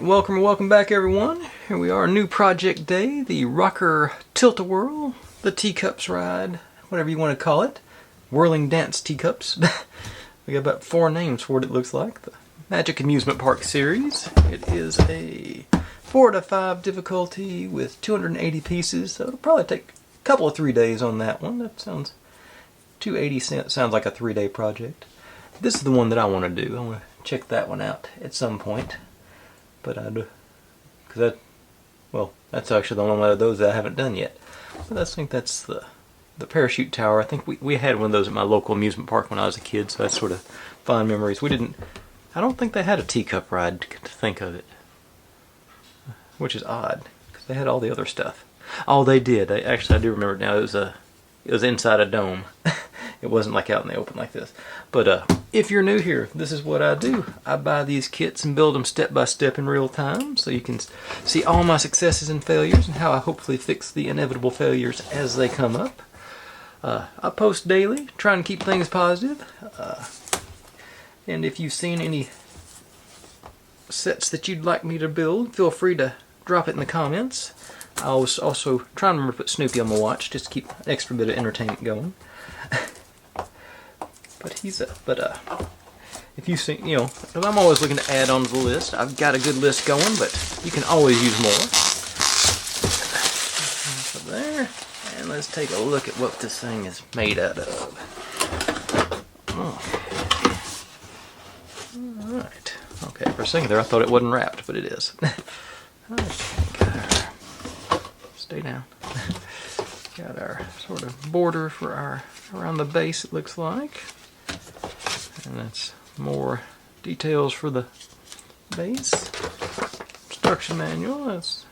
welcome back everyone. Here we are, new project day, the ROKR Tilt-a-Whirl, the teacups ride, whatever you want to call it. Whirling dance teacups. We got about 4 names for what it looks like. The Magic Amusement Park series. It is a 4 to 5 difficulty with 280 pieces, so it'll probably take a couple of 3 days on that one. That sounds, 280 sounds like a 3-day project. This is the one that I want to do. I want to check that one out at some point. But that's actually the only one of those that I haven't done yet. But I think that's the parachute tower. I think we had one of those at my local amusement park when I was a kid, so that's sort of fond memories. I don't think they had a teacup ride to think of it, which is odd because they had all the other stuff. Oh, they did. Actually, I do remember it now. It was inside a dome. It wasn't like out in the open like this. But if you're new here, this is what I do. I buy these kits and build them step by step in real time, so you can see all my successes and failures and how I hopefully fix the inevitable failures as they come up. I post daily, trying to keep things positive. And if you've seen any sets that you'd like me to build, feel free to drop it in the comments. I was also trying to remember to put Snoopy on my watch just to keep an extra bit of entertainment going. If you see, I'm always looking to add on to the list. I've got a good list going, but you can always use more. So there, and let's take a look at what this thing is made out of. Alright. Okay, for a second there I thought it wasn't wrapped, but it is. Stay down. Got our sort of border for around the base, it looks like. And that's more details for the base. Instruction manual, that's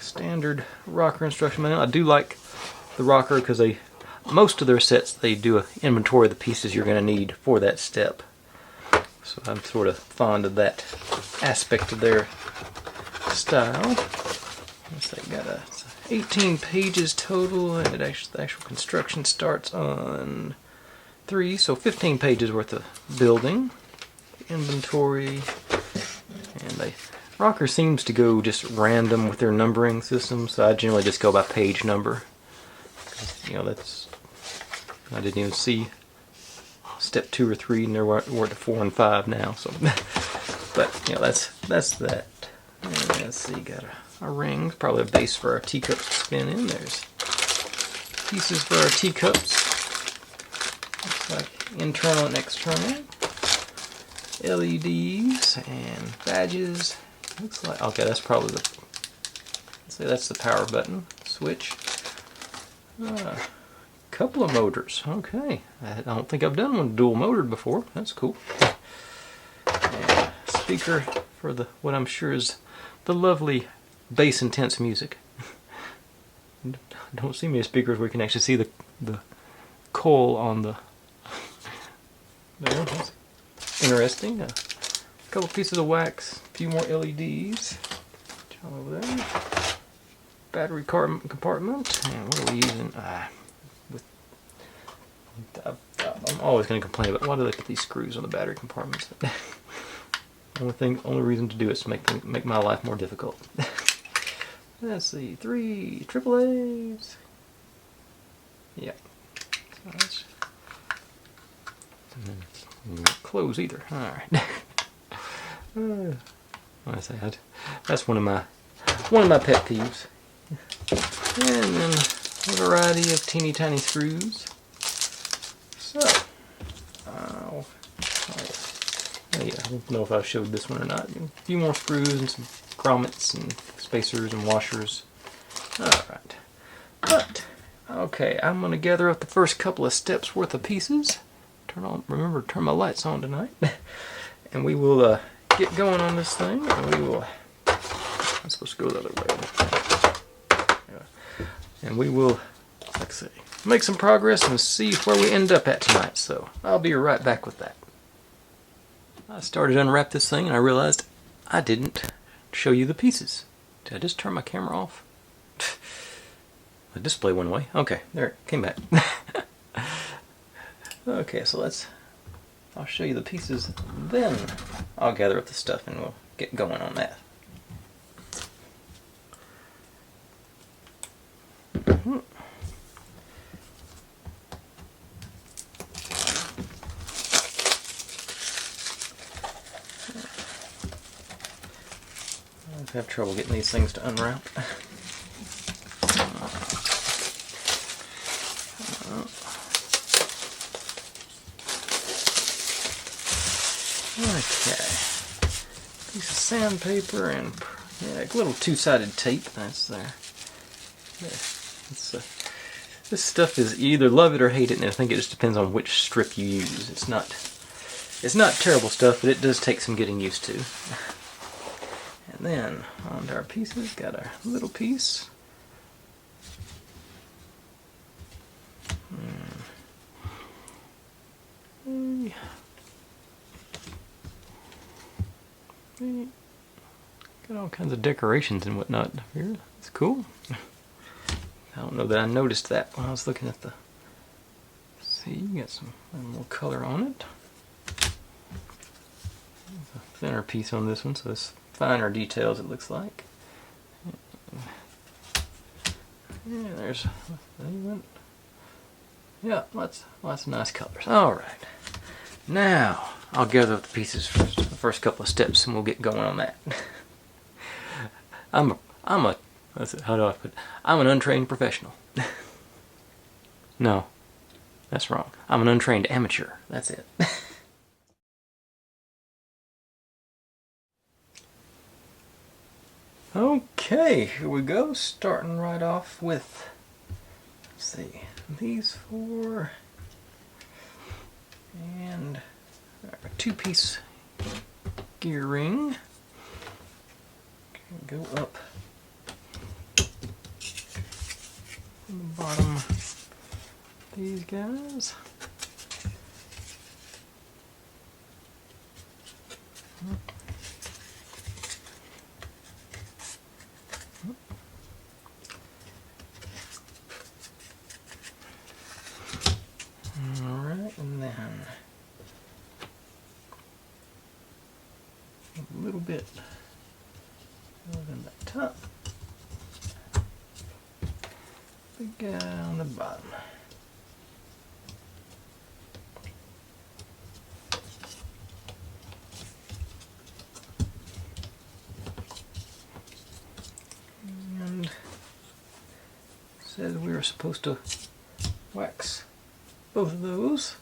standard ROKR instruction manual. I do like the ROKR because most of their sets they do an inventory of the pieces you're going to need for that step. So I'm sort of fond of that aspect of their style. They got 18 pages total, and the actual construction starts on 3, so 15 pages worth of building, inventory, and ROKR seems to go just random with their numbering system, so I generally just go by page number. I didn't even see step 2 or 3, and we're at 4 and 5 now. So, but that's that. And let's see, got a ring, probably a base for our teacups to spin in. There's pieces for our teacups. Looks like internal and external. LEDs and badges. Looks like, okay, that's probably let's say that's the power button switch. Couple of motors. Okay, I don't think I've done one dual motored before. That's cool. And speaker for what I'm sure is the lovely bass intense music. Don't see many speakers where you can actually see the coal on the. There, that's interesting. A couple pieces of wax, a few more LEDs. Over there. Battery compartment. And what are we using? I'm always going to complain about why do they put these screws on the battery compartments. Only reason to do is to make my life more difficult. Let's see, 3 AAAs. Yeah. So and then close either. All right. I say that's one of my pet peeves. And then a variety of teeny tiny screws. So, I don't know if I showed this one or not. A few more screws and some grommets and spacers and washers. Alright. But, okay, I'm going to gather up the first couple of steps worth of pieces. Remember to turn my lights on tonight. And we will get going on this thing. And we will, I'm supposed to go the other way. And we will, like I say, make some progress and see where we end up at tonight. So, I'll be right back with that. I started to unwrap this thing and I realized I didn't show you the pieces. Did I just turn my camera off? The display went away. Okay, there it came back. Okay, so I'll show you the pieces, then I'll gather up the stuff and we'll get going on that. have trouble getting these things to unwrap. Okay. Piece of sandpaper and a little two-sided tape. That's there. This stuff is you either love it or hate it, and I think it just depends on which strip you use. It's not terrible stuff, but it does take some getting used to. And then onto our pieces, got our little piece. Got all kinds of decorations and whatnot here. It's cool. I don't know that I noticed that when I was looking at the... See, you got some more color on it. There's a thinner piece on this one, so it's finer details it looks like. Yeah, there's... Yeah, lots of nice colors. Alright. Now, I'll gather up the pieces for the first couple of steps and we'll get going on that. I'm an untrained professional. No, that's wrong. I'm an untrained amateur. That's it. Okay, here we go. Starting right off with, let's see, these four and our two-piece gear ring. Go up from the bottom. These guys. Alright, and then a little bit in the top. Big guy on the bottom. And said we were supposed to wax both of those.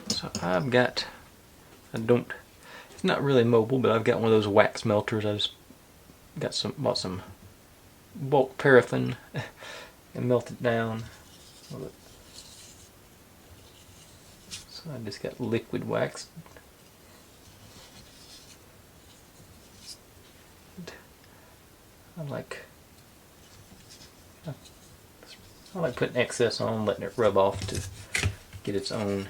So I've got, it's not really mobile, but I've got one of those wax melters. I just bought some bulk paraffin and melt it down. So I just got liquid wax. I like putting excess on, letting it rub off to get its own,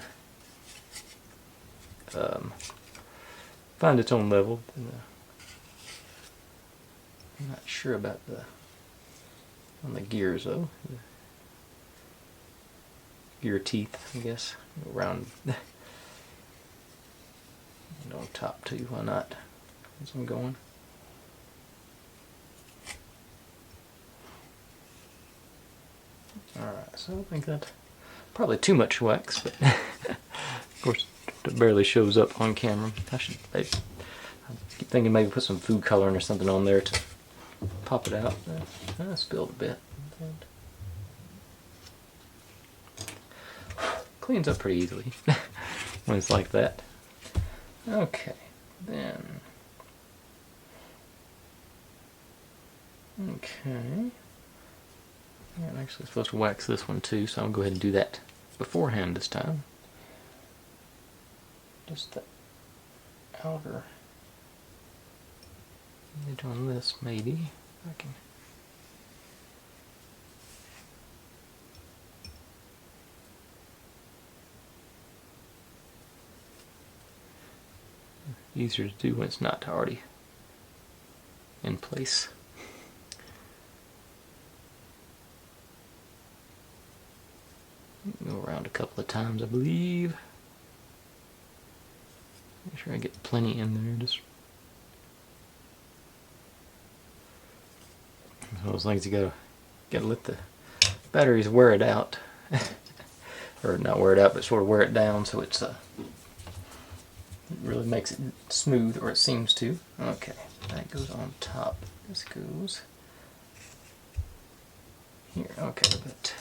find its own level. I'm not sure about on the gears though. The gear teeth, I guess, around and on top too. Why not? As I'm going. All right, so I think that's probably too much wax, but of course it barely shows up on camera. I keep thinking maybe put some food coloring or something on there to pop it out. I spilled a bit. Cleans up pretty easily when it's like that. Okay, then. Okay. I'm actually supposed to wax this one too, so I'll go ahead and do that beforehand this time. Just the outer edge on this, maybe. I can. Easier to do when it's not already in place. Go around a couple of times, I believe. Make sure I get plenty in there. Just those things you gotta let the batteries wear it out, or not wear it out, but sort of wear it down so it's really makes it smooth, or it seems to. Okay, that goes on top. This goes here. Okay, but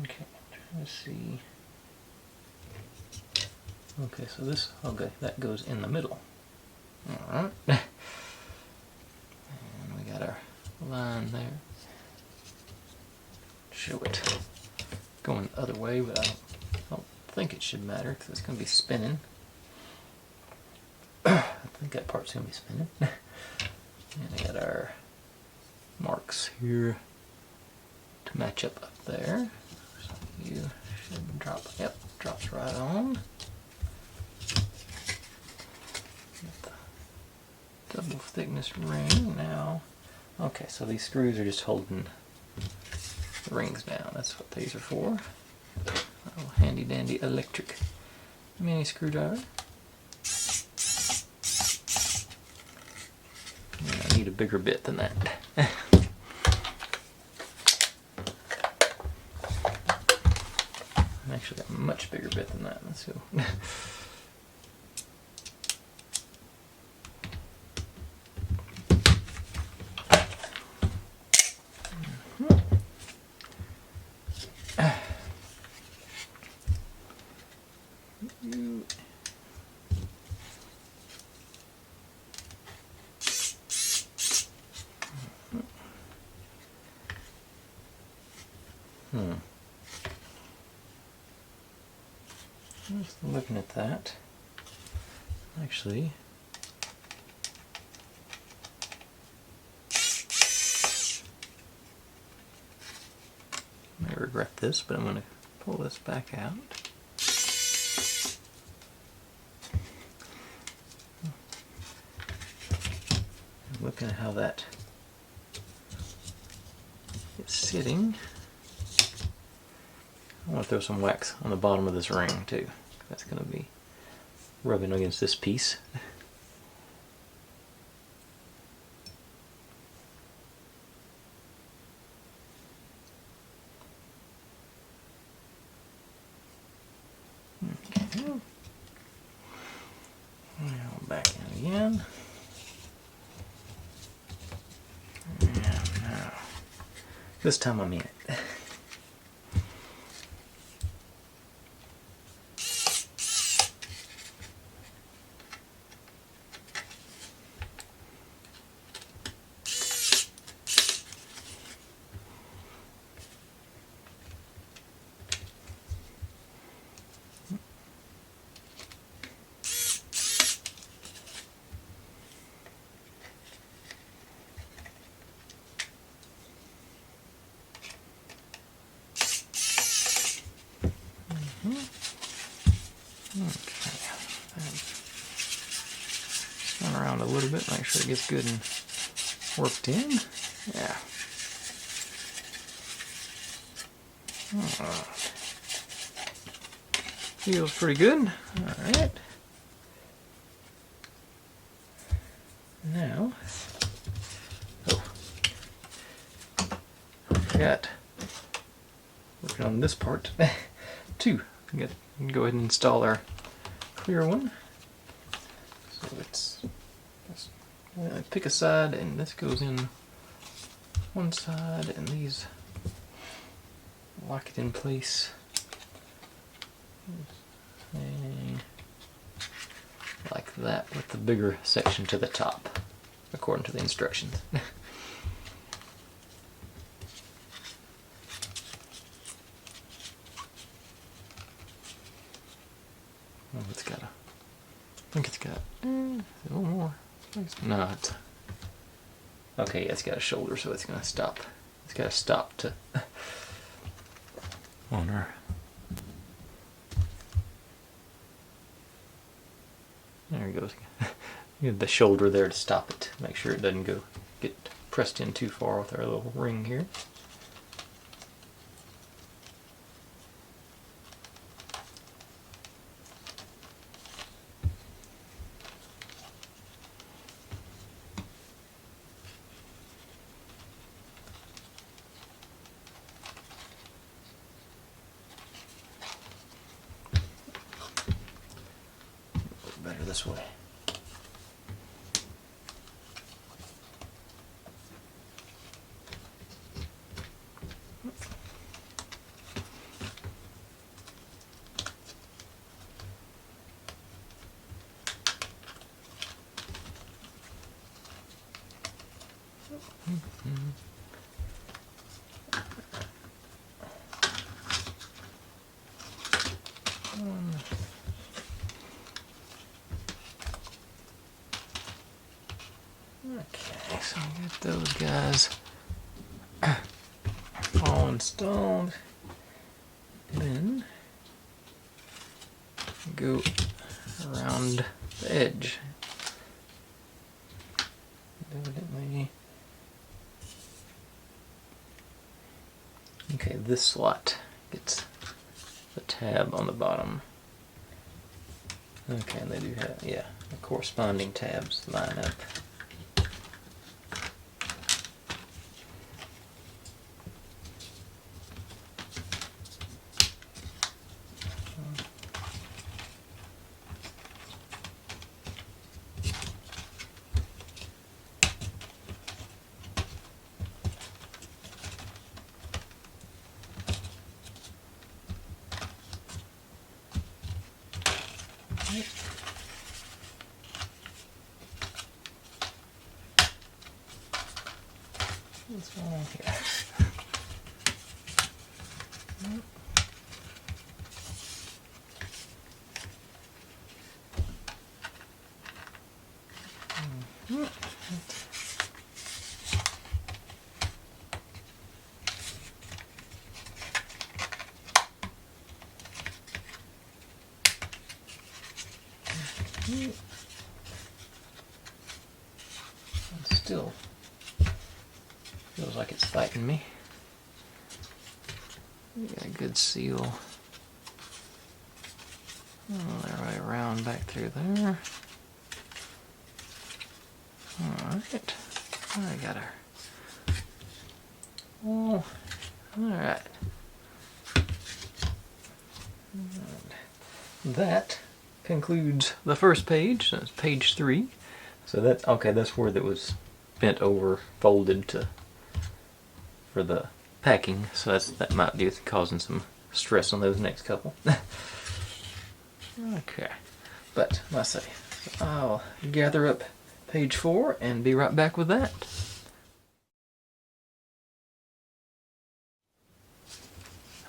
okay, trying to see. Okay, so this, okay, that goes in the middle. Alright. And we got our line there. Show it going the other way, but I don't think it should matter because it's going to be spinning. I think that part's going to be spinning. And we got our marks here to match up there. So you should drop, yep, drops right on. Double thickness ring now. Okay, so these screws are just holding the rings down. That's what these are for. A little handy dandy electric mini screwdriver. And I need a bigger bit than that. I actually got a much bigger bit than that. Let's go. Just looking at that, actually, I may regret this, but I'm going to pull this back out. Looking at how that is sitting, I want to throw some wax on the bottom of this ring too. That's going to be rubbing against this piece. Okay. Now back in again. And now, this time I'm in it. Spin around a little bit, make sure it gets good and worked in. Yeah. Alright. Feels pretty good. Alright. Now, oh, I forgot. Working on this part too. We can go ahead and install our clear one. So it's just pick a side, and this goes in one side, and these lock it in place. And like that, with the bigger section to the top, according to the instructions. Oh, it's got a, I think it's got a little more. No, it's okay. Yeah, it's got a shoulder, so it's gonna stop. It's got to stop to on her. There it goes. You have the shoulder there to stop it. Make sure it doesn't get pressed in too far with our little ring here. this way. Okay, so I got those guys all installed. Then go around the edge. Evidently. Okay, this slot gets the tab on the bottom. Okay, and they do have, yeah, the corresponding tabs line up. What's going on here? It still feels like it's fighting me. We got a good seal. All the way around back through there. Alright. I got her. Oh, alright. That concludes the first page. That's page 3. So that, okay, that's where that was bent over, folded to for the packing. So that might be causing some stress on those next couple. Okay, but let's see. So I'll gather up page 4 and be right back with that.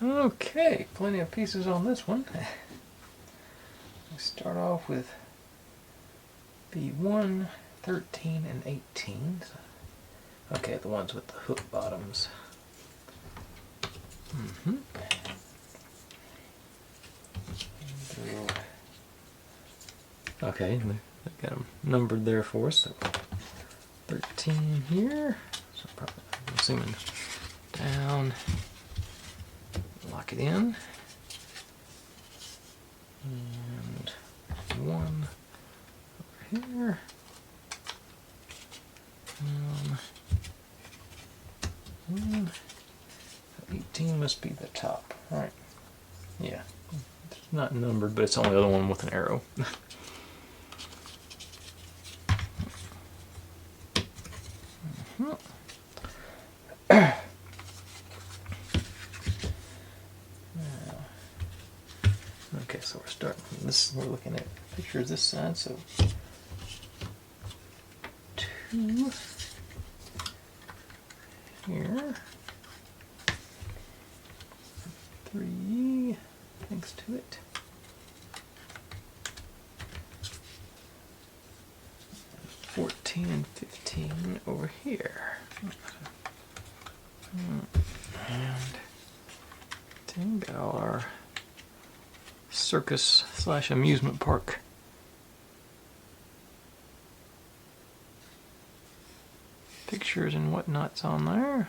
Okay, plenty of pieces on this one. We start off with B1, 13, and 18. Okay, the ones with the hook bottoms. Okay, they've got them numbered there for us. So 13 here. So probably, I'm assuming down. Lock it in. And 1 over here. 18 must be the top, right? Yeah, it's not numbered, but it's the only other one with an arrow. Okay, so we're starting from this. We're looking at pictures this side, so 2 here, 3 next to it, 14 and 15 over here, and 10 got all our circus / amusement park pictures and whatnots on there.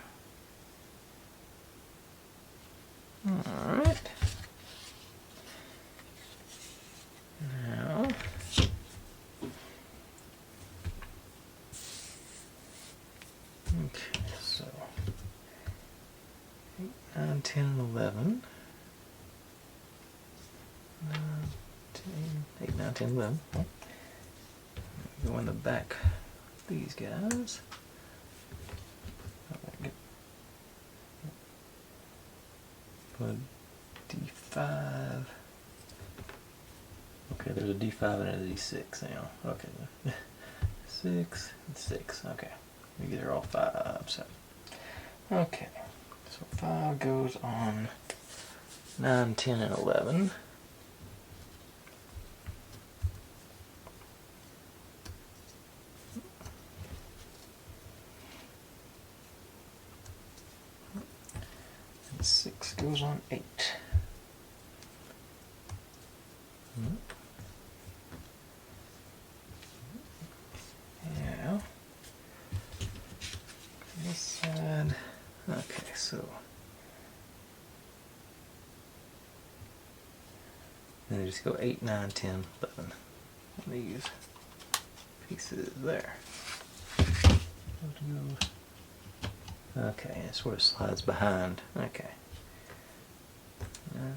Alright. Now, okay, so 8, 9, 10, and 11. 8, 9, 10, 11. Go in the back. These guys. Put D5. Okay, there's a D5 and a D6 now. Okay, 6 and 6. Okay, we get her all 5. So okay, so 5 goes on 9, 10, and 11. And 6 goes on 8. Yeah. This side. Okay, so then you just go 8, 9, 10, 11. These pieces there. Okay, it sort of slides behind. Okay. Okay.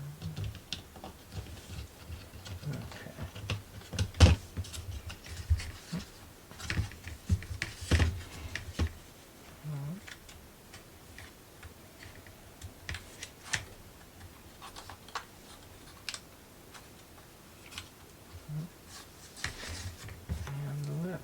And 11.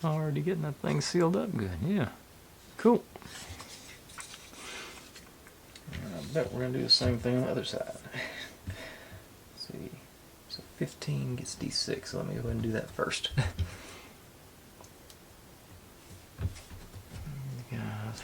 Already getting that thing sealed up good, yeah. Cool. I bet we're going to do the same thing on the other side. Let's see. So 15 gets D6, so let me go ahead and do that first. Guys.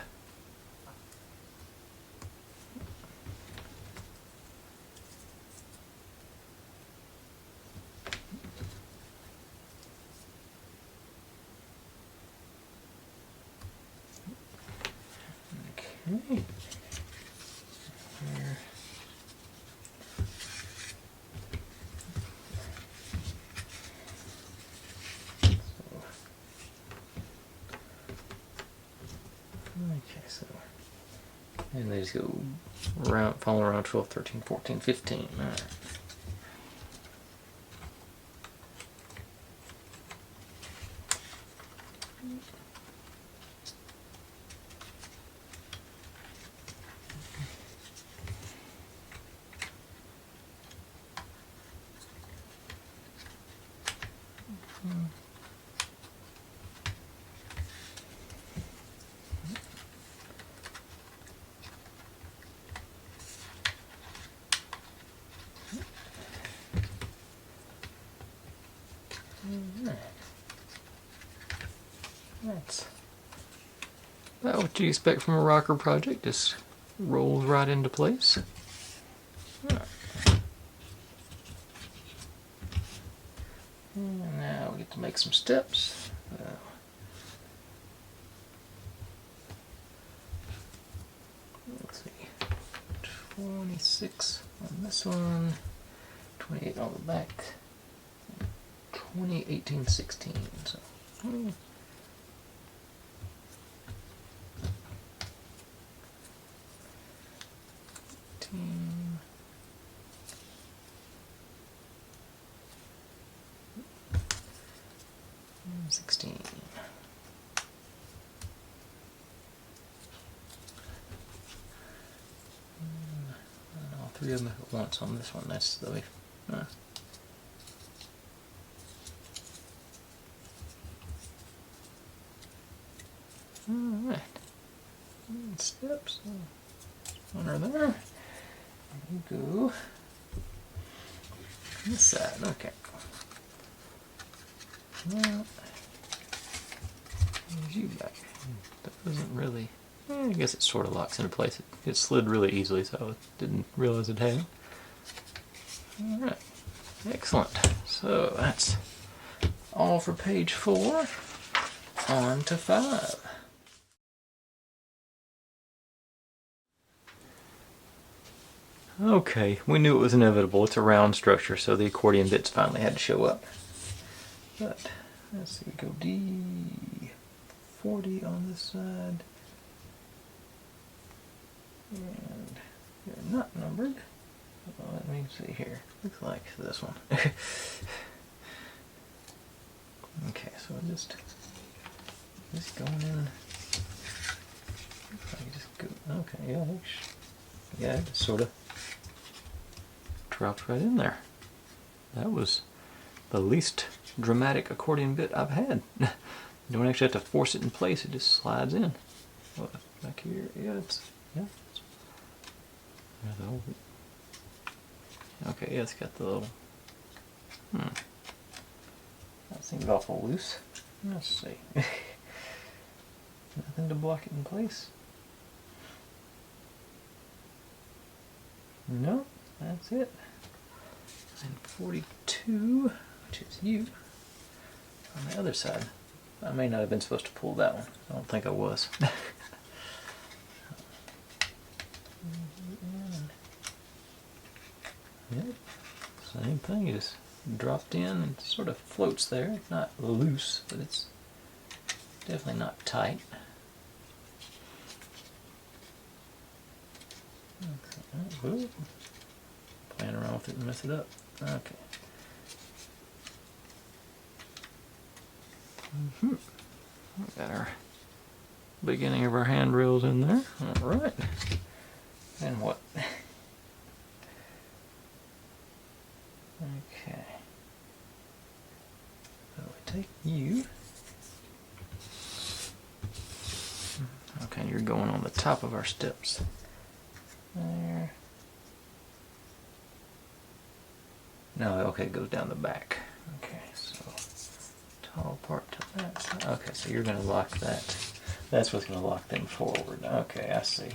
Okay. Here. Okay, so and they just go around, follow around 12, 13, 14, 15. All right. That's about what you expect from a ROKR project. Just rolls right into place. And now we get to make some steps. Let's see, 26 on this one, 28 on the back, 20, 18, 16. So. 16. All 3 of them at once on this one. That's the way. Alright. Steps. One are there. And you go this side. Okay. Well, here's you back. That doesn't really. I guess it sort of locks into place. It slid really easily, so I didn't realize it had. Alright. Excellent. So that's all for page 4. On to 5. Okay, we knew it was inevitable. It's a round structure, so the accordion bits finally had to show up. But let's see, go D40 on this side, And they're not numbered. Let me see here. Looks like this one. Okay, so just going in. Looks like just go. Okay, yeah, it just sort of dropped right in there. That was the least dramatic accordion bit I've had. You don't actually have to force it in place; it just slides in. Well, back here, okay, yeah, it's got the little. That seems awful loose. Let's see. Nothing to block it in place. No, that's it. And 42, which is you, on the other side. I may not have been supposed to pull that one. I don't think I was. Yep, same thing. It just dropped in and sort of floats there. It's not loose, but it's definitely not tight. Okay. Playing around with it and mess it up. Okay. We got our beginning of our handrails in there. All right. And what? Okay. So we take you. Okay, you're going on the top of our steps. There. No, okay, it goes down the back. Okay, so tall part to that side. Okay, so you're going to lock that. That's what's going to lock them forward. Okay, I see.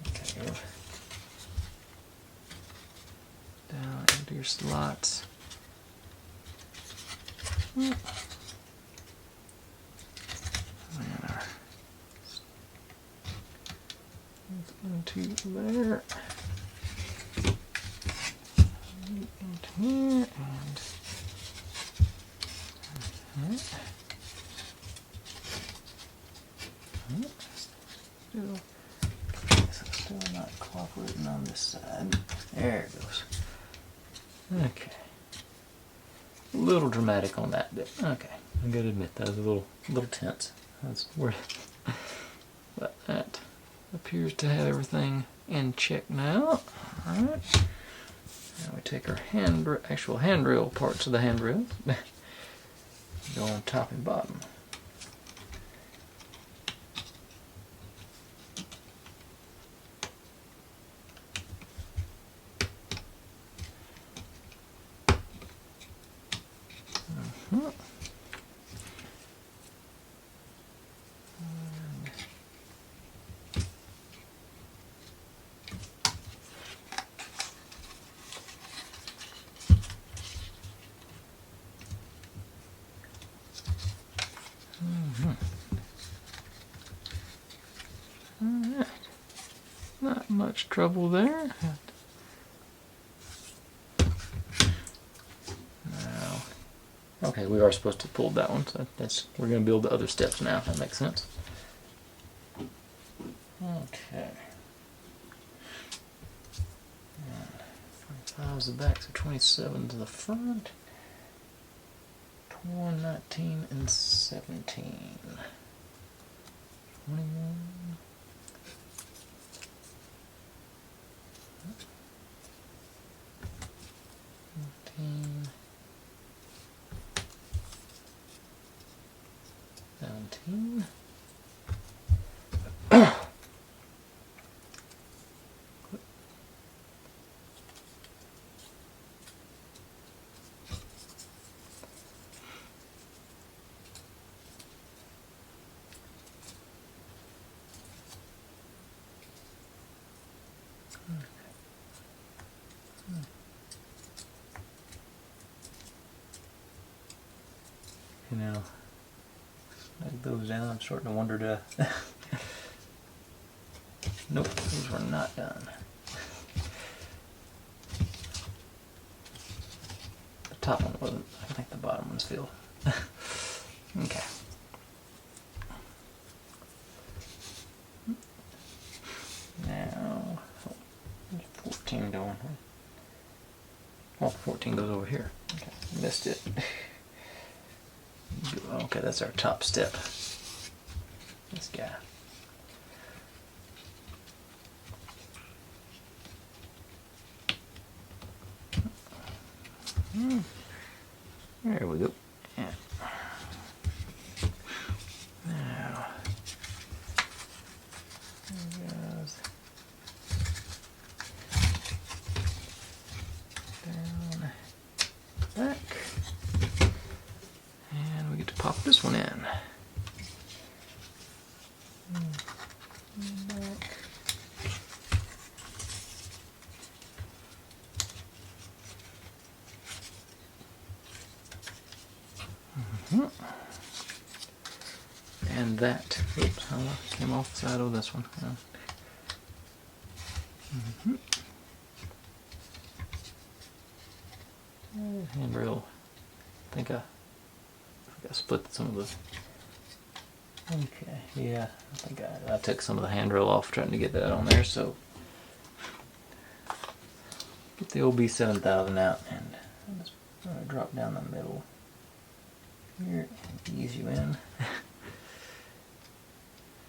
Okay, down into your slots. And our into there. Into here and still not cooperating on this side. There it goes. Okay. A little dramatic on that bit. Okay. I gotta admit that was a little tense. That's weird. But that appears to have everything in check now. Alright. Now we take our actual handrail parts of the handrail. Go on top and bottom. Alright. Not much trouble there. Now, okay, we are supposed to pull that one, so we're going to build the other steps now. That makes sense. Okay. 25 is the back, so 27 to the front. 21, 19, and 17. 21. 19. 17. You know, snag those down. I'm starting to wonder nope, these were not done. The top one wasn't. I think the bottom one's filled. Okay. 14 goes over here. Okay, missed it. Okay, that's our top step. This guy. There we go. Yeah. Now, there goes down, back, and we get to pop this one in. Back. And that, oops, I came off the side of this one. Handrail. I think I split some of the. Okay, yeah, I think I took some of the handrail off trying to get that on there. So get the old B7000 out and I'm just going to drop down the middle here and ease you in.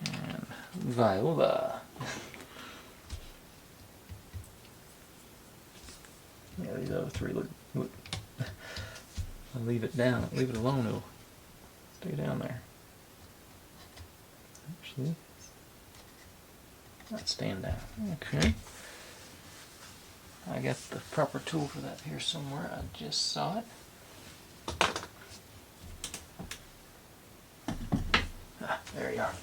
And viola. Yeah, these other three look. I'll leave it down. Leave it alone. It'll stay down there. Actually, not staying down. Okay. I got the proper tool for that here somewhere. I just saw it. There you are.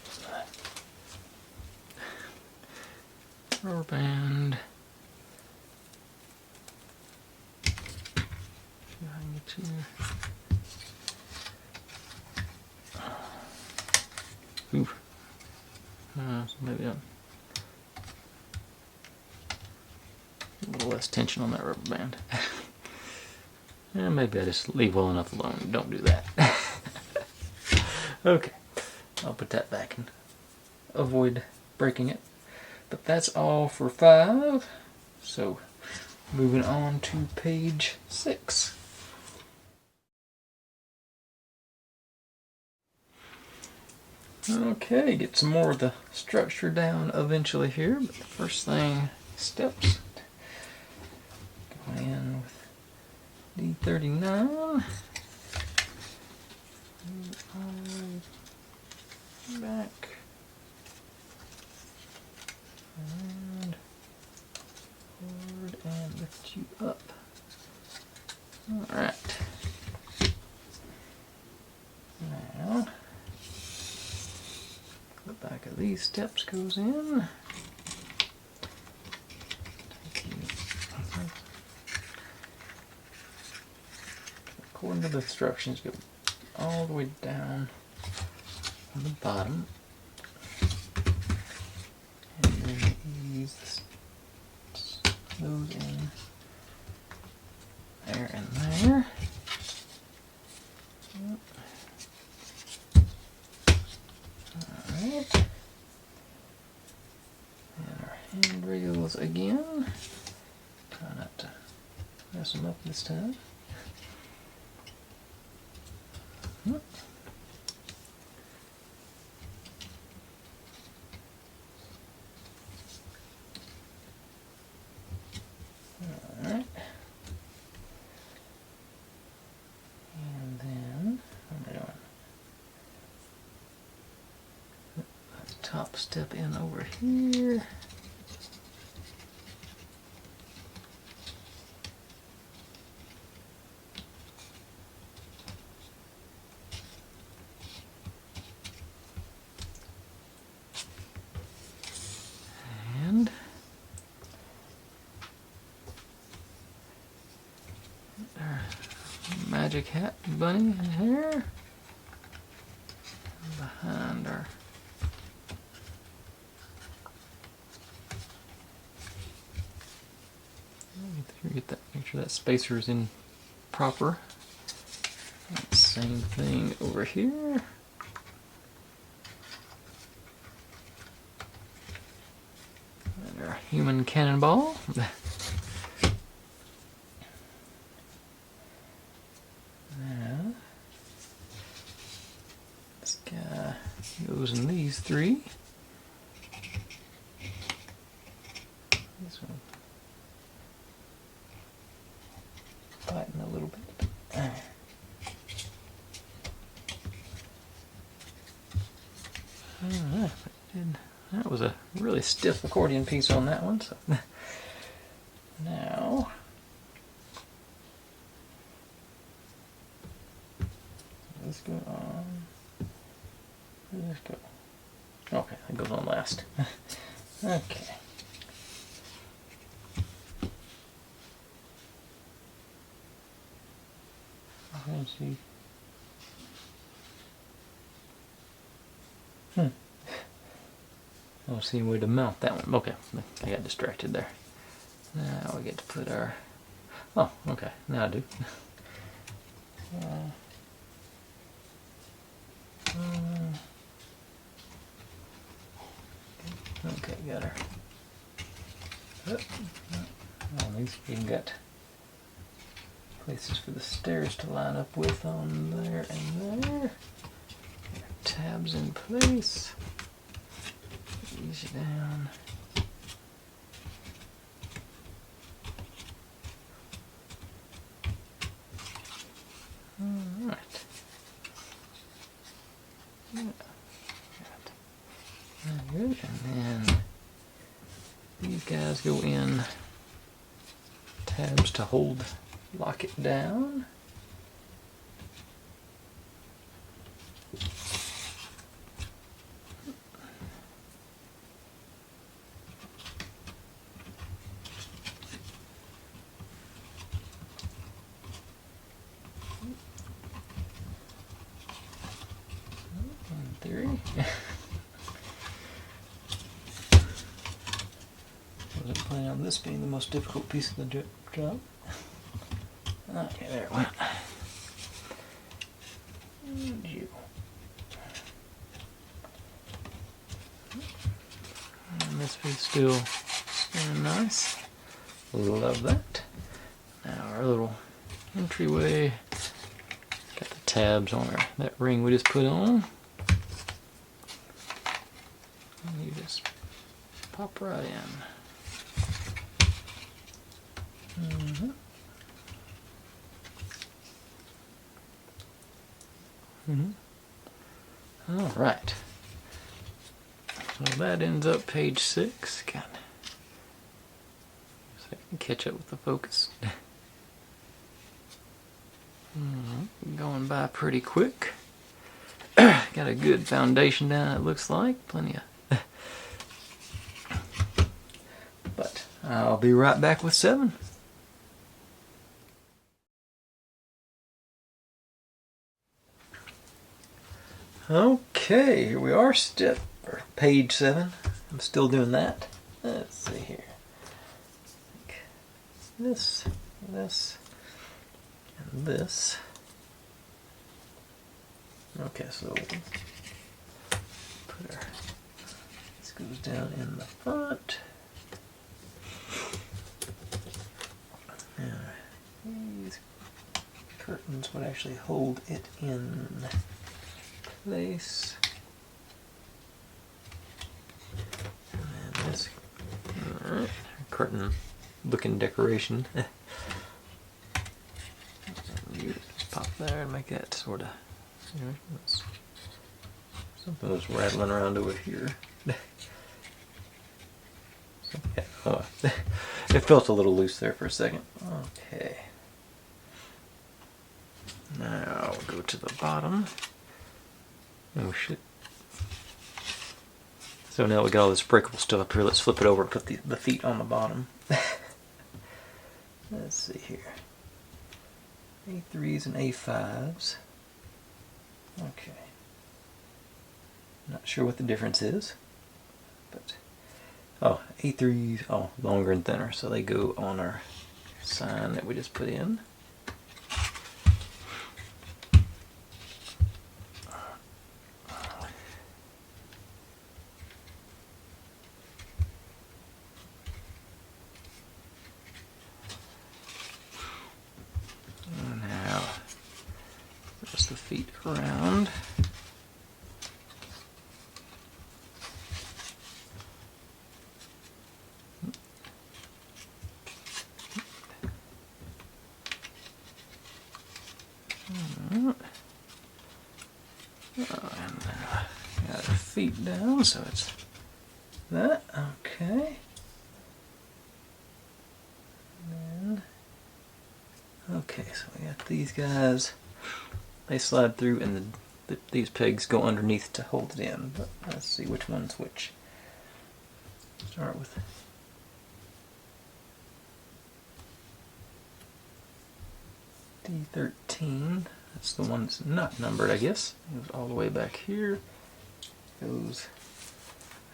Rubber band. Behind it here. Ooh. So maybe a little less tension on that rubber band. And maybe I just leave well enough alone. Don't do that. Okay. I'll put that back and avoid breaking it. But that's all for 5. So moving on to page 6. Okay, get some more of the structure down eventually here, but the first thing, steps. Going in with D39. Back. And forward and lift you up. Alright. Now, the back of these steps goes in. According to the instructions, go all the way down on the bottom. And then ease those in there and there. Alright. And our handrails again. Try not to mess them up this time. Alright. And then, what am I doing? Put the top step in over here. And our magic hat bunny here behind our get that, make sure that spacer is in proper. And same thing over here. And our human cannonball. Closing these three. This one tighten a little bit. Alright, that was a really stiff accordion piece on that one. So now let's go on. Where does this go? Okay, it goes on last. Okay. Let's see. I don't see any way to mount that one. Okay, I got distracted there. Now we get to put our... Oh, okay, now I do. Okay, got her. Well, these even got places for the stairs to line up with on there and there. Tabs in place. Easy down. All right. Yeah. Good. And then these guys go in. Tabs to hold, lock it down. In theory. Wasn't planning on this being the most difficult piece of the job. Okay, there it went. And you. And this piece still nice. Love that. Now our little entryway. Got the tabs on that ring we just put on. And you just pop right in. Mm-hmm. Mm-hmm. All right. So that ends up page 6. God. So I can catch up with the focus. Going by pretty quick. Got a good foundation down, it looks like. Plenty of. But I'll be right back with 7. Okay, here we are, page 7. I'm still doing that. Let's see here. This, and this. Okay, so put our, this goes down in the front. Now, these curtains would actually hold it in place. And then this curtain looking decoration. You just pop there and make that sort of, something was rattling around over here. Yeah, oh, it felt a little loose there for a second. Okay. Now we'll go to the bottom. Oh shit. So now we got all this breakable stuff up here. Let's flip it over and put the feet on the bottom. Let's see here. A3s and A5s. Okay. Not sure what the difference is, but oh, A3s, oh, longer and thinner, so they go on our sign that we just put in. Now, press the feet around. And then got her feet down, so it's that. Okay. And then, okay, so we got these guys. They slide through, and these pegs go underneath to hold it in. But let's see which one's which. Start with D13. That's the one that's not numbered, I guess. It goes all the way back here. Goes,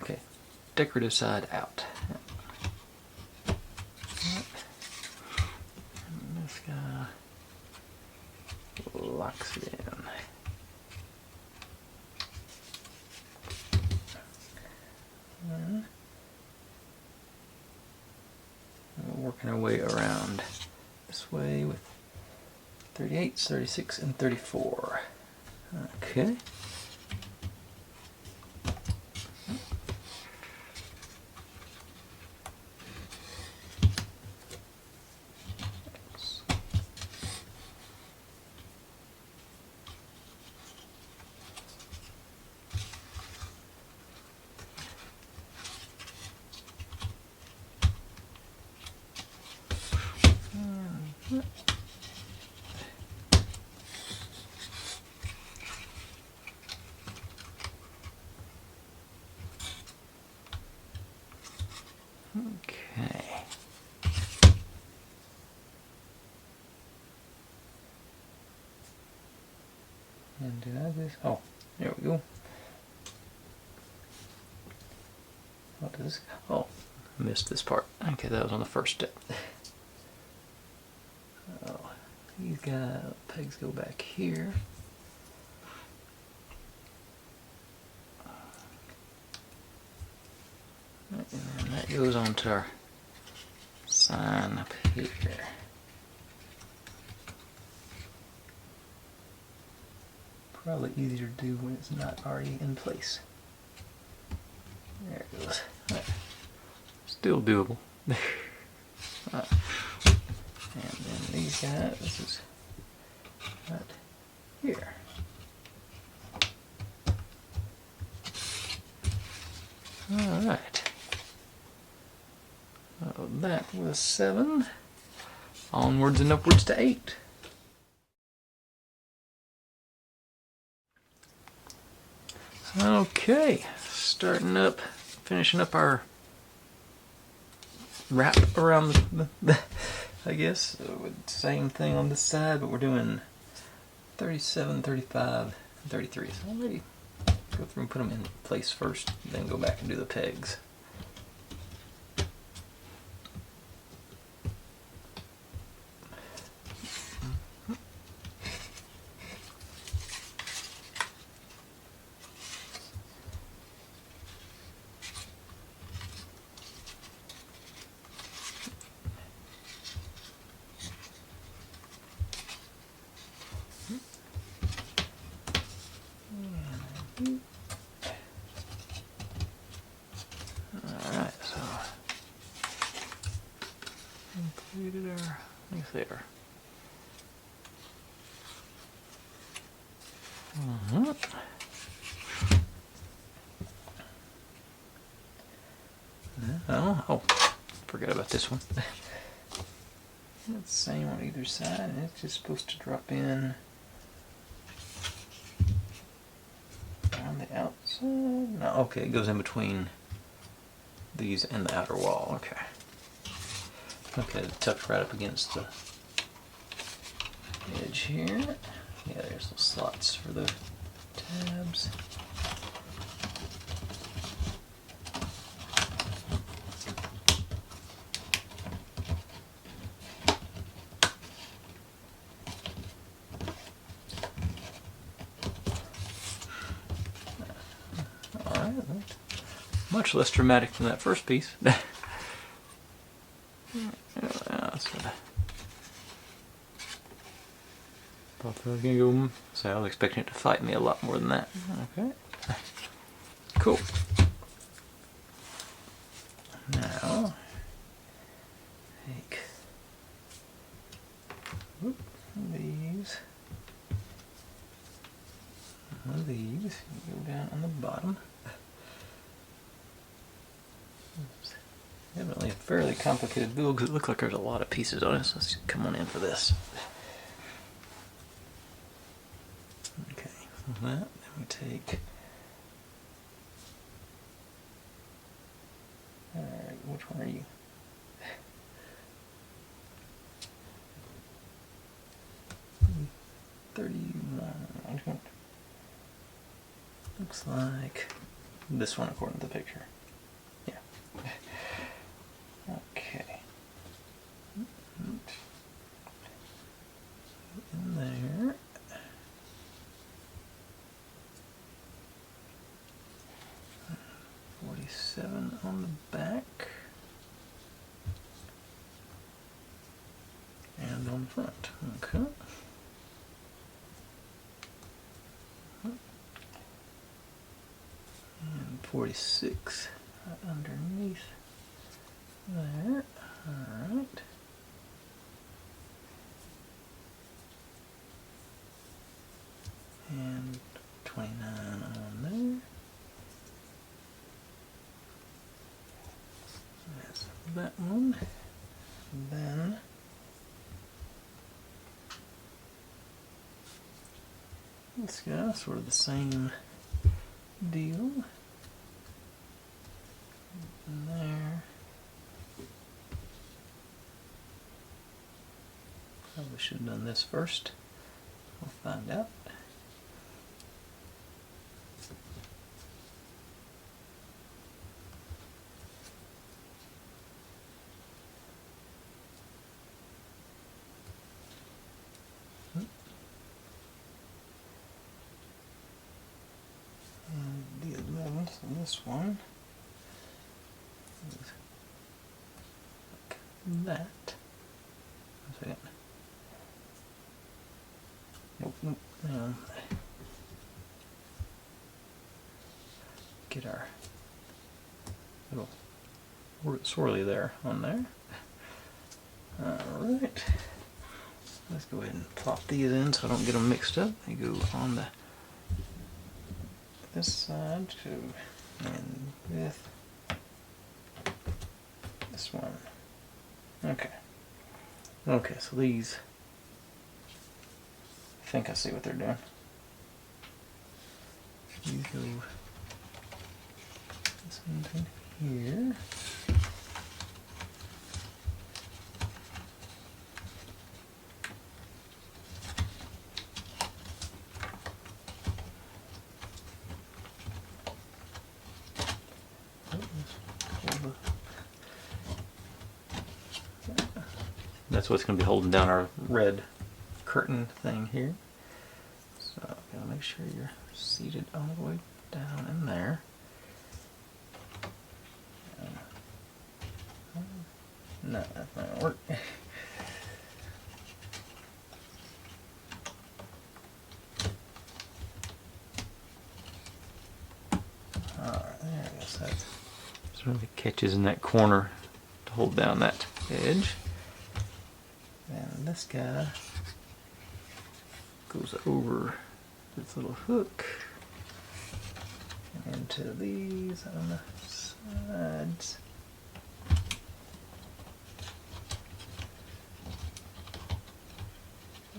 okay, decorative side out. And this guy locks it in. And we're working our way around this way with 38, 36, and 34. Okay. Okay. And did I just? Oh, there we go. What does? Oh, I missed this part. Okay, that was on the first step. Oh, these pegs go back here. And then that goes onto our sign up here. Probably easier to do when it's not already in place. There it goes. Right. Still doable. Right. And then these guys, this is right here. Alright. So that was 7. Onwards and upwards to 8. Okay, finishing up our wrap around the I guess. Same thing on this side, but we're doing 37, 35, and 33. So I'll maybe go through and put them in place first, then go back and do the pegs. Alright, so completed our things there. Oh, forgot about this one. It's the same on either side, and it's just supposed to drop in on the outside. No, okay, it goes in between these and the outer wall. Okay. Okay, tucked right up against the edge here. Yeah, there's the slots for the tabs. Alright, much less dramatic than that first piece. Thought that was gonna go, so I was expecting it to fight me a lot more than that. Okay. Cool. Now, take these one of these, you go down on the bottom. Oops. Evidently a fairly complicated build because it looks like there's a lot of pieces on it, so let's come on in for this. Okay, from that, then we take... Alright, which one are you? $31. Looks like this one according to the picture. Yeah. Okay. In there. $47 on the back. And on the front. Okay. And 46 underneath there. Alright. And 29 on there. That's that one. And then this guy, sort of the same deal. And there. Probably should have done this first. We'll find out. And the 11th on this one is like that. One second. Nope, nope. Get our little swirly there on there. Alright. Let's go ahead and plop these in so I don't get them mixed up. They go on the this side too, and with this one. Okay. Okay, so these, I think I see what they're doing. These go this one's in here. That's what's going to be holding down our red curtain thing here. So gotta make sure you're seated all the way down in there. No, that's not gonna work. Alright, there it is. That sort of catches in that corner to hold down that edge. And this guy goes over this little hook and into these on the sides.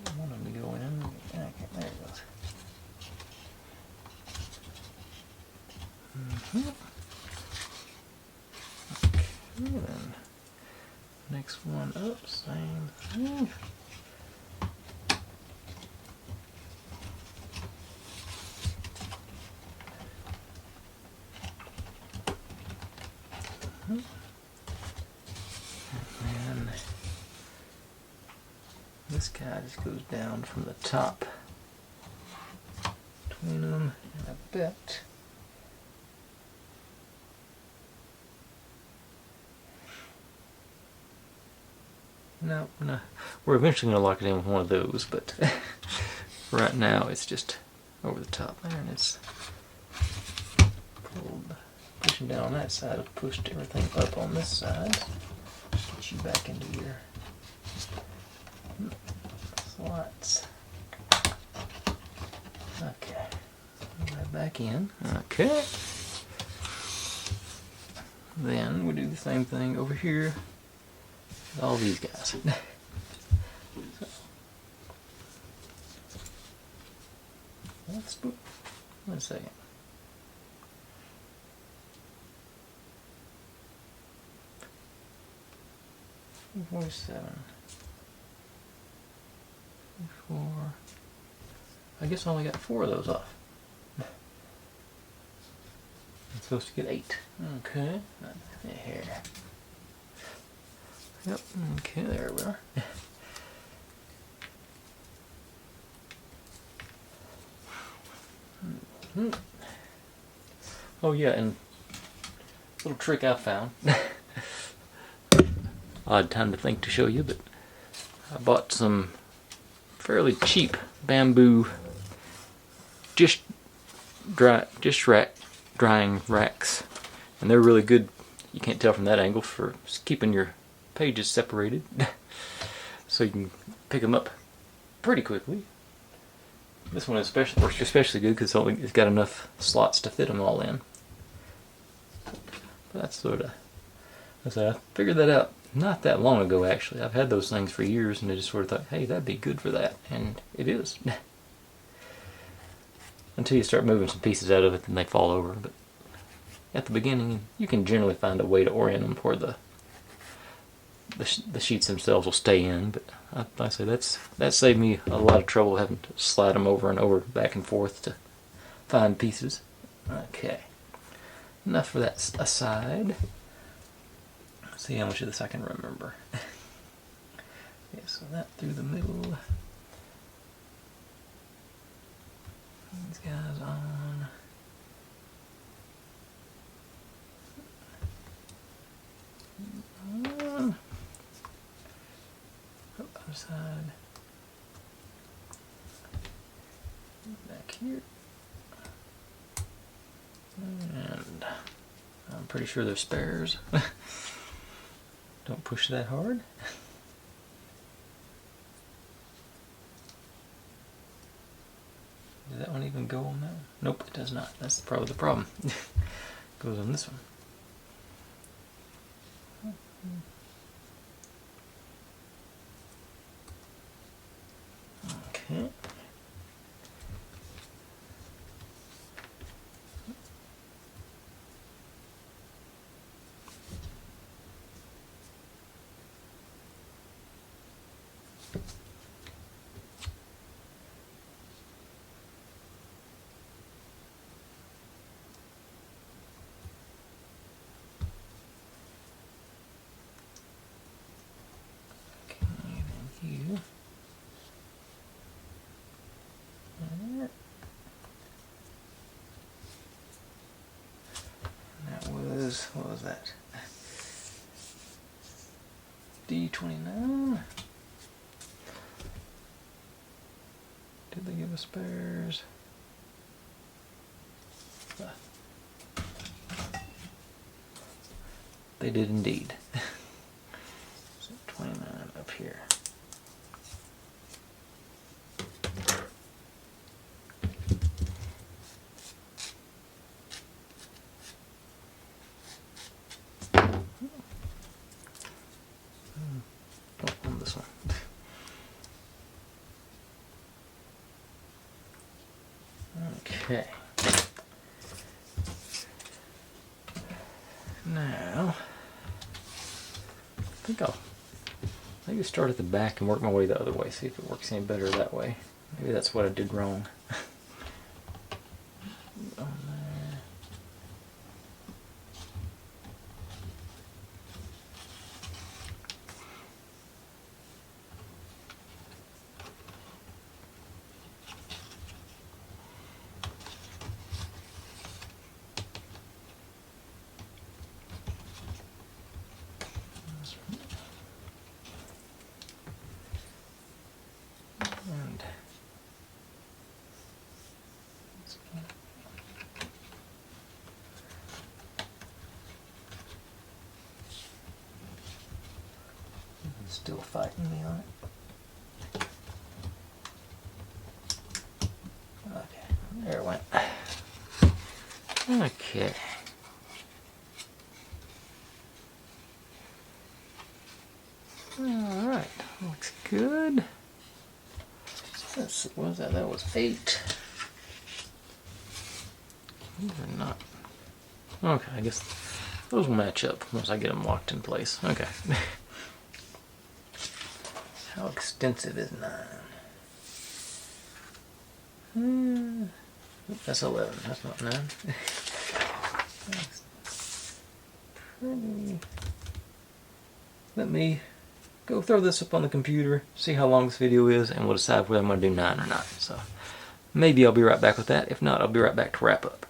I want them to go in. Okay, there it goes. Okay, then next one up, same thing. And then this guy just goes down from the top between them and a bit. No, we're eventually going to lock it in with one of those, but right now it's just over the top there, and it's pulled, pushing down on that side. I've pushed everything up on this side. Get you back into your slots. Okay. back in. Okay. Then we do the same thing over here with all these guys. Let's do 1 second. $47. 4. I guess I only got 4 of those off. I'm supposed to get 8. Okay. Here. Yep. Okay, there we are. Oh yeah, and a little trick I found. Odd time to think to show you, but I bought some fairly cheap bamboo drying racks, and they're really good. You can't tell from that angle for keeping your pages separated, so you can pick them up pretty quickly. This one works especially good because it's got enough slots to fit them all in. But that's sort of, I figured that out not that long ago actually. I've had those things for years and I just sort of thought, hey, that'd be good for that, and it is. Until you start moving some pieces out of it, then they fall over. But at the beginning, you can generally find a way to orient them where the sheets themselves will stay in. But like I say, that saved me a lot of trouble having to slide them over and over, back and forth to find pieces. Okay, enough for that aside. Let's see how much of this I can remember. Okay, so that through the middle. These guys on. Other side. Back here. And I'm pretty sure they're spares. Don't push that hard. Does that one even go on that one? Nope, it does not. That's probably the problem. Goes on this one. Okay. You. That was, what was that? D29. Did they give us spares? They did indeed. So 29 up here. On this one. Okay. Now, I think I'll maybe start at the back and work my way the other way, see if it works any better that way. Maybe that's what I did wrong. And still fighting me on it. Okay, there it went. Okay. Alright, looks good. Let's see, what was that? That was 8. These are not. Okay, I guess those will match up once I get them locked in place. Okay. How extensive is 9? That's 11. That's not 9. That's pretty. Let me go throw this up on the computer, see how long this video is, and we'll decide whether I'm going to do 9 or not. So maybe I'll be right back with that. If not, I'll be right back to wrap up.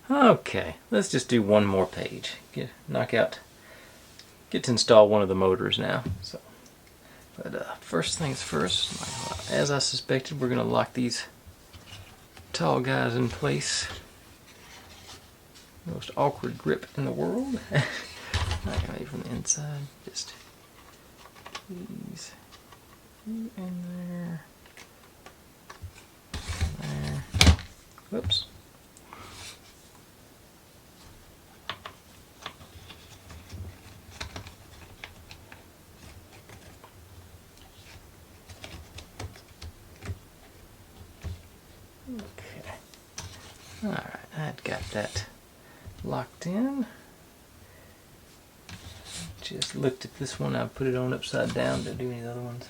Okay, let's just do one more page. Get to install one of the motors now. So, but first things first, as I suspected, we're going to lock these tall guys in place. Most awkward grip in the world. Not gonna be from the inside. Just these in there. There. Whoops. Okay. Alright, I've got that locked in. Just looked at this one. I put it on upside down. Didn't do any of the other ones.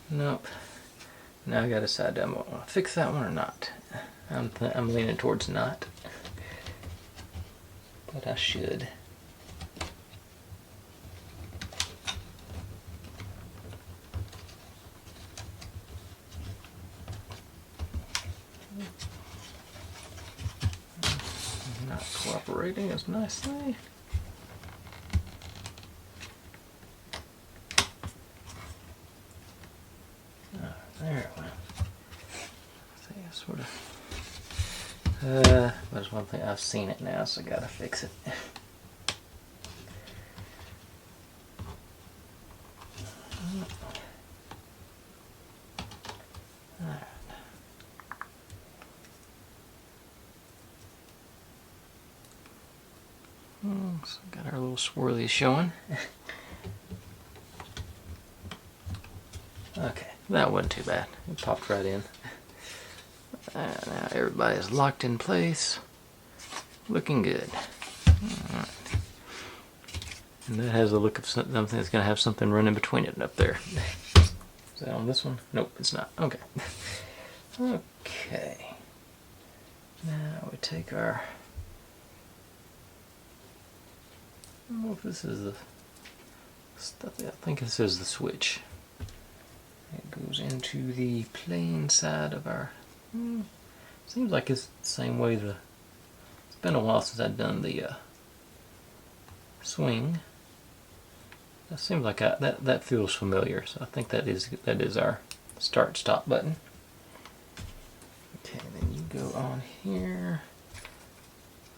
Nope. Now I got to decide, do I want to fix that one or not? I'm leaning towards not, but I should. Not cooperating as nicely. There it went. I think I sort of. There's one thing, I've seen it now, so I gotta fix it. Alright. So got our little swirlies showing. Okay, that wasn't too bad. It popped right in. Now everybody is locked in place. Looking good. Alright. And that has a look of something that's going to have something running between it and up there. Is that on this one? Nope, it's not. Okay. Okay. Now we take our... I don't know if this is the stuff. I think this is the switch. It goes into the plain side of our... seems like it's the same way the... It's been a while since I've done the swing. That seems like that feels familiar, so I think that is our start-stop button. Okay, then you go on here,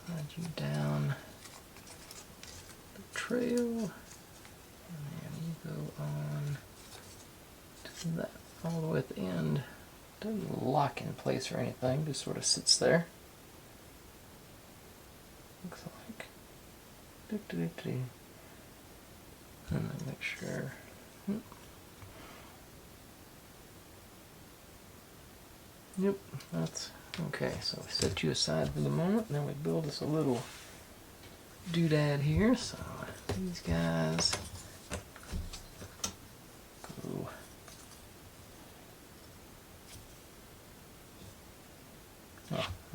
slide you down the trail, and then you go on to that all the way at the end. Doesn't lock in place or anything, just sort of sits there. Looks like. And then make sure. Yep, that's okay. So we set you aside for the moment. Now we build us a little doodad here. So these guys go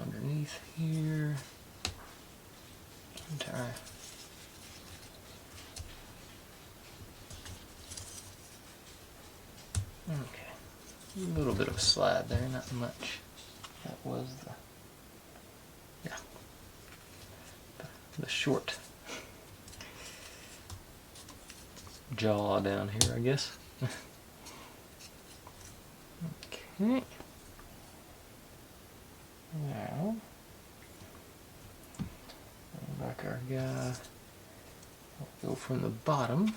underneath here. Entire. Okay, a little bit of a slide there, not much. That was the short jaw down here, I guess. Okay. Now, back our guy. We'll go from the bottom.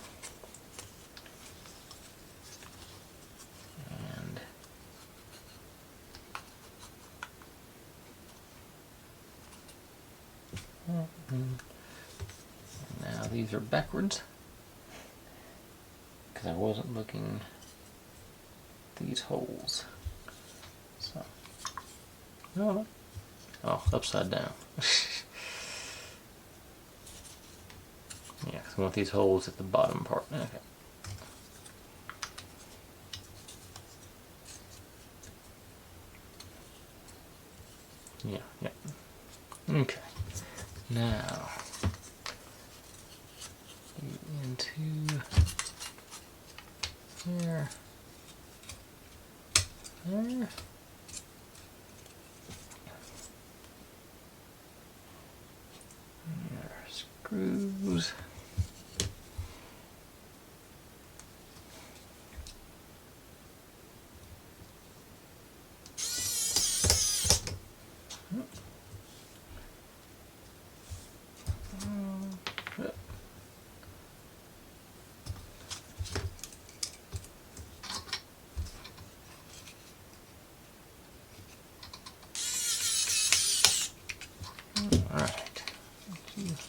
And these are backwards because I wasn't looking at these holes. So, no, oh, upside down. Yeah, because I want these holes at the bottom part. Okay. Yeah, yeah. Okay. Now, into there, there. There are screws. Alright,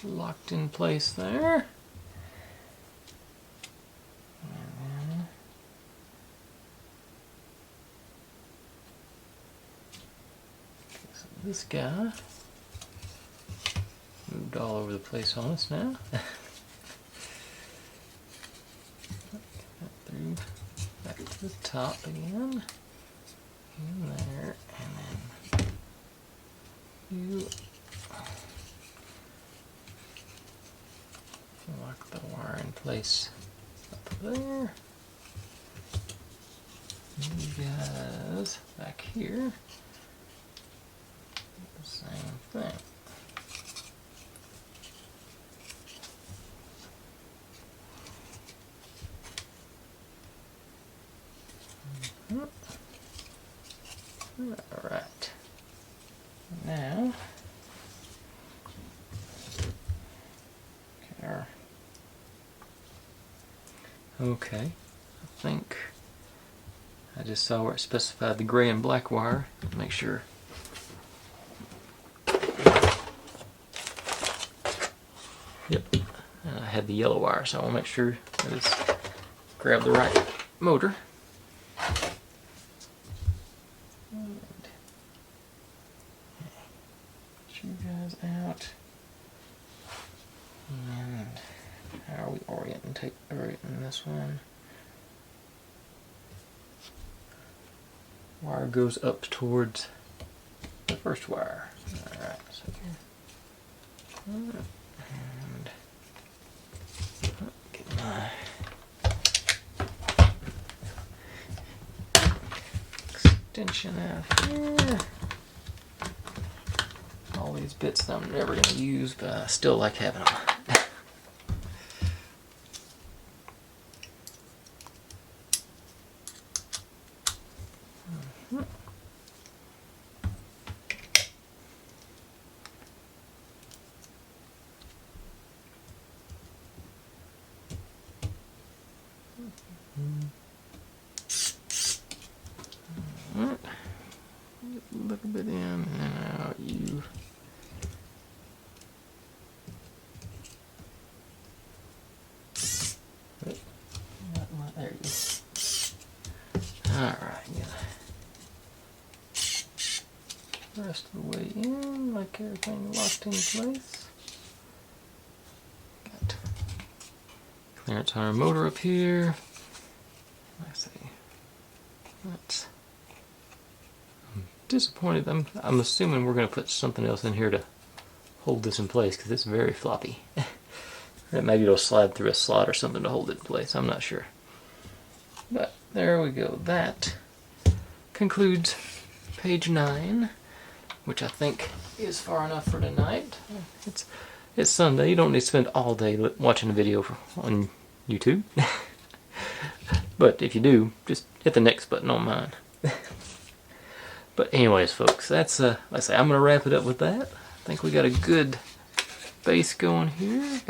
locked in place there. And then so this guy moved all over the place on us now. Through back to the top again. In there, and then you lock the wire in place up there. You guys back here, the same thing. All right. Now, okay, I think I just saw where it specified the gray and black wire. Make sure. Yep, and I had the yellow wire, so I want to make sure I just grab the right motor. Get you guys out. And how are we orienting this one? Wire goes up towards the first wire. Alright, so here. And get my extension out here. All these bits that I'm never going to use, but I still like having them. Look a bit in and out. You. Wait, there you go. All right, yeah. Rest of the way in, like everything locked in place. Got clearance on our motor up here. Let's see. That's. Disappointed. I'm assuming we're going to put something else in here to hold this in place because it's very floppy. Maybe it'll slide through a slot or something to hold it in place. I'm not sure. But there we go. That concludes page 9, which I think is far enough for tonight. It's Sunday. You don't need to spend all day watching a video on YouTube. But if you do, just hit the next button on mine. But anyways, folks, that's like I say, I'm gonna wrap it up with that. I think we got a good base going here.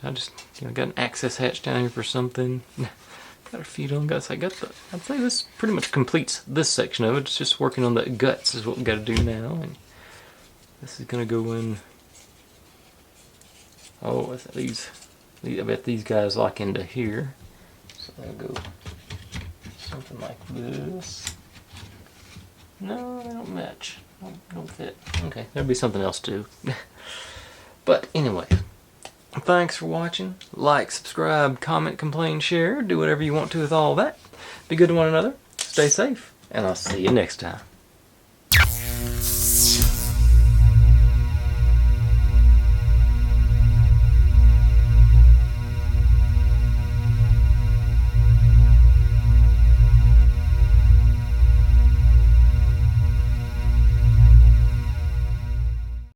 I just got an access hatch down here for something. Got our feet on. I'd say this pretty much completes this section of it. It's just working on the guts is what we got to do now, and this is gonna go in Oh, I bet these guys lock into here. So they'll go something like this. No, they don't match. Don't fit. Okay, there'll be something else too. But anyway, thanks for watching. Like, subscribe, comment, complain, share. Do whatever you want to with all that. Be good to one another. Stay safe. And I'll see you next time.